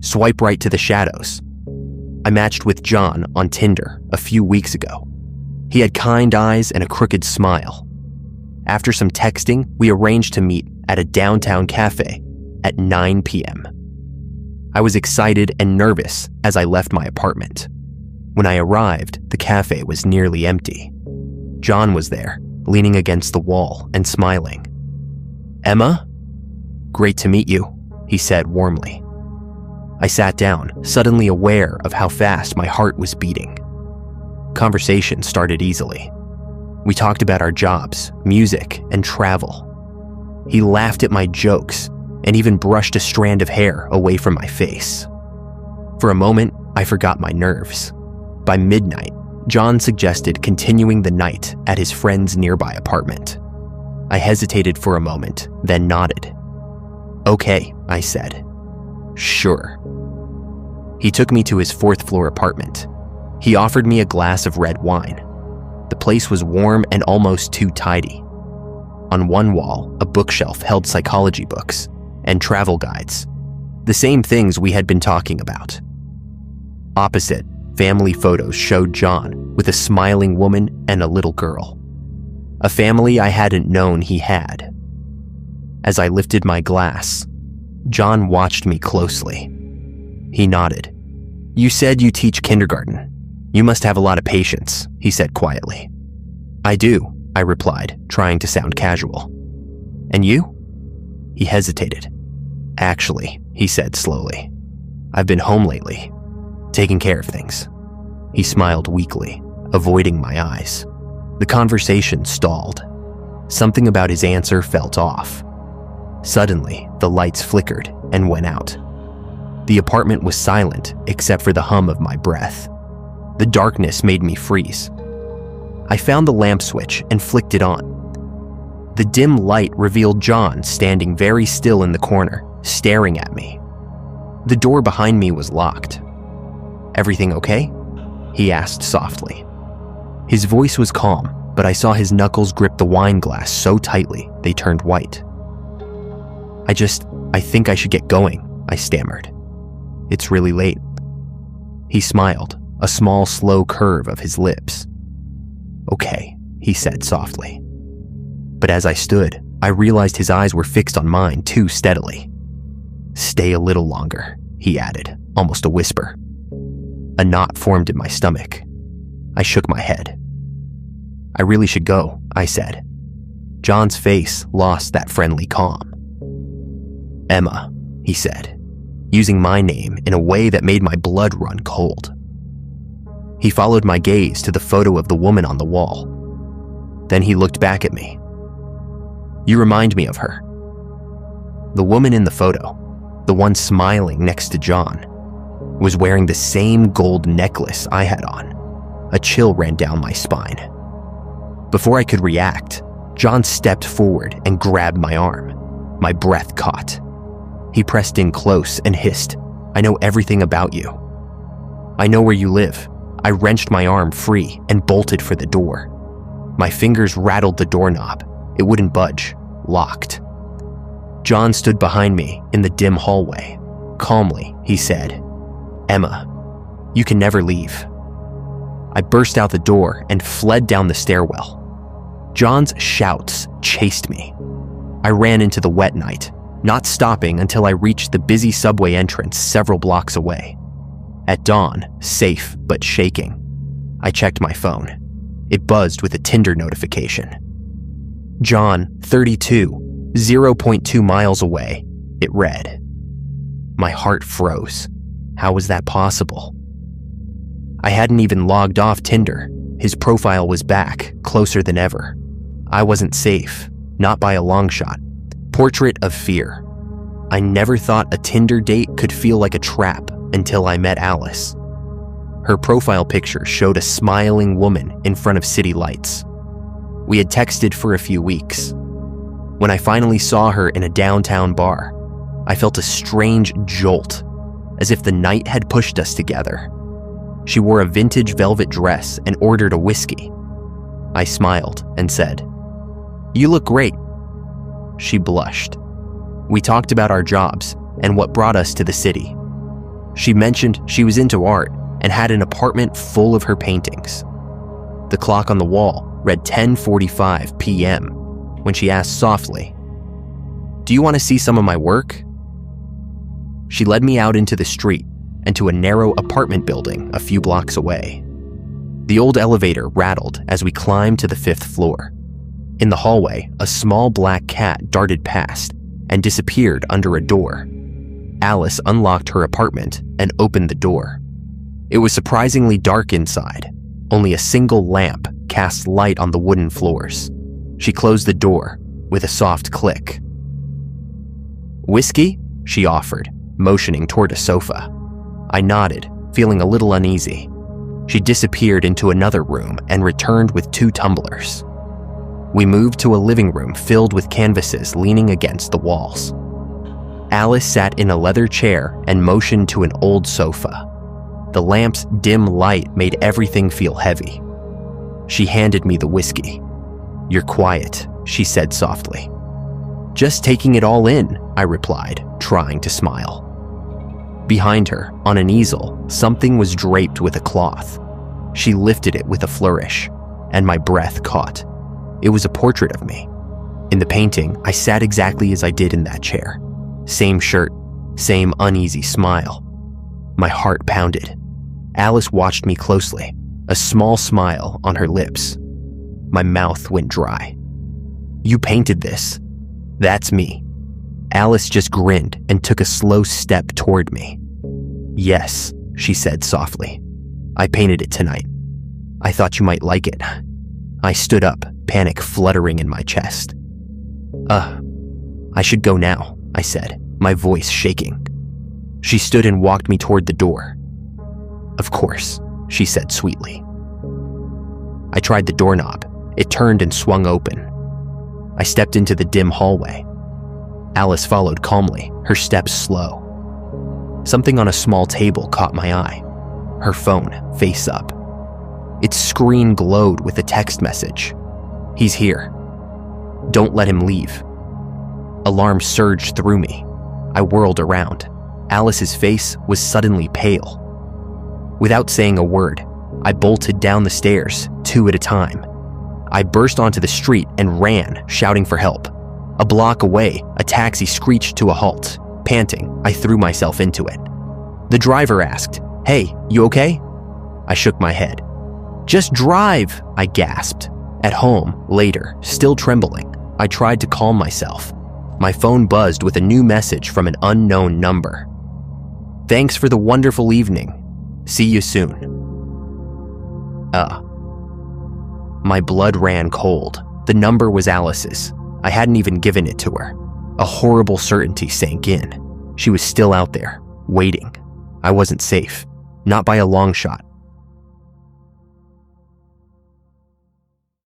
Swipe right to the shadows. I matched with John on Tinder a few weeks ago. He had kind eyes and a crooked smile. After some texting, we arranged to meet at a downtown cafe at 9 p.m. I was excited and nervous as I left my apartment. When I arrived, the cafe was nearly empty. John was there, leaning against the wall and smiling. "Emma? Great to meet you," he said warmly. I sat down, suddenly aware of how fast my heart was beating. Conversation started easily. We talked about our jobs, music, and travel. He laughed at my jokes and even brushed a strand of hair away from my face. For a moment, I forgot my nerves. By midnight, John suggested continuing the night at his friend's nearby apartment. I hesitated for a moment, then nodded. "Okay," I said. "Sure." He took me to his fourth-floor apartment. He offered me a glass of red wine. The place was warm and almost too tidy. On one wall, a bookshelf held psychology books and travel guides, the same things we had been talking about. Opposite, family photos showed John with a smiling woman and a little girl, a family I hadn't known he had. As I lifted my glass, John watched me closely. He nodded. "You said you teach kindergarten. You must have a lot of patience," he said quietly. "I do," I replied, trying to sound casual. "And you?" He hesitated. "Actually," he said slowly, "I've been home lately, taking care of things." He smiled weakly, avoiding my eyes. The conversation stalled. Something about his answer felt off. Suddenly, the lights flickered and went out. The apartment was silent except for the hum of my breath. The darkness made me freeze. I found the lamp switch and flicked it on. The dim light revealed John standing very still in the corner, staring at me. The door behind me was locked. "Everything okay?" he asked softly. His voice was calm, but I saw his knuckles grip the wine glass so tightly they turned white. I think I should get going," I stammered. "It's really late." He smiled, a small, slow curve of his lips. "Okay," he said softly. But as I stood, I realized his eyes were fixed on mine too steadily. "Stay a little longer," he added, almost a whisper. A knot formed in my stomach. I shook my head. "I really should go," I said. John's face lost that friendly calm. "Emma," he said, using my name in a way that made my blood run cold. He followed my gaze to the photo of the woman on the wall. Then he looked back at me. "You remind me of her." The woman in the photo, the one smiling next to John, was wearing the same gold necklace I had on. A chill ran down my spine. Before I could react, John stepped forward and grabbed my arm. My breath caught. He pressed in close and hissed, "I know everything about you. I know where you live." I wrenched my arm free and bolted for the door. My fingers rattled the doorknob. It wouldn't budge, locked. John stood behind me in the dim hallway. Calmly, he said, "Emma, you can never leave." I burst out the door and fled down the stairwell. John's shouts chased me. I ran into the wet night, not stopping until I reached the busy subway entrance several blocks away. At dawn, safe but shaking, I checked my phone. It buzzed with a Tinder notification. "John, 32, 0.2 miles away," it read. My heart froze. How was that possible? I hadn't even logged off Tinder. His profile was back, closer than ever. I wasn't safe, not by a long shot. Portrait of fear. I never thought a Tinder date could feel like a trap until I met Alice. Her profile picture showed a smiling woman in front of city lights. We had texted for a few weeks. When I finally saw her in a downtown bar, I felt a strange jolt, as if the night had pushed us together. She wore a vintage velvet dress and ordered a whiskey. I smiled and said, "You look great." She blushed. We talked about our jobs and what brought us to the city. She mentioned she was into art and had an apartment full of her paintings. The clock on the wall read 10:45 p.m. when she asked softly, "Do you want to see some of my work?" She led me out into the street and to a narrow apartment building a few blocks away. The old elevator rattled as we climbed to the 5th floor. In the hallway, a small black cat darted past and disappeared under a door. Alice unlocked her apartment and opened the door. It was surprisingly dark inside. Only a single lamp cast light on the wooden floors. She closed the door with a soft click. "Whiskey?" she offered, motioning toward a sofa. I nodded, feeling a little uneasy. She disappeared into another room and returned with 2 tumblers. We moved to a living room filled with canvases leaning against the walls. Alice sat in a leather chair and motioned to an old sofa. The lamp's dim light made everything feel heavy. She handed me the whiskey. "You're quiet," she said softly. "Just taking it all in," I replied, trying to smile. Behind her, on an easel, something was draped with a cloth. She lifted it with a flourish, and my breath caught. It was a portrait of me. In the painting, I sat exactly as I did in that chair. Same shirt, same uneasy smile. My heart pounded. Alice watched me closely, a small smile on her lips. My mouth went dry. "You painted this." "That's me." Alice just grinned and took a slow step toward me. "Yes," she said softly. "I painted it tonight. I thought you might like it." I stood up, panic fluttering in my chest. I should go now," I said, my voice shaking. She stood and walked me toward the door. "Of course," she said sweetly. I tried the doorknob. It turned and swung open. I stepped into the dim hallway. Alice followed calmly, her steps slow. Something on a small table caught my eye. Her phone, face up. Its screen glowed with a text message. "He's here. Don't let him leave." Alarm surged through me. I whirled around. Alice's face was suddenly pale. Without saying a word, I bolted down the stairs, 2 at a time. I burst onto the street and ran, shouting for help. A block away, a taxi screeched to a halt. Panting, I threw myself into it. The driver asked, "Hey, you okay?" I shook my head. "Just drive," I gasped. At home, later, still trembling, I tried to calm myself. My phone buzzed with a new message from an unknown number. "Thanks for the wonderful evening. See you soon." My blood ran cold. The number was Alice's. I hadn't even given it to her. A horrible certainty sank in. She was still out there, waiting. I wasn't safe. Not by a long shot.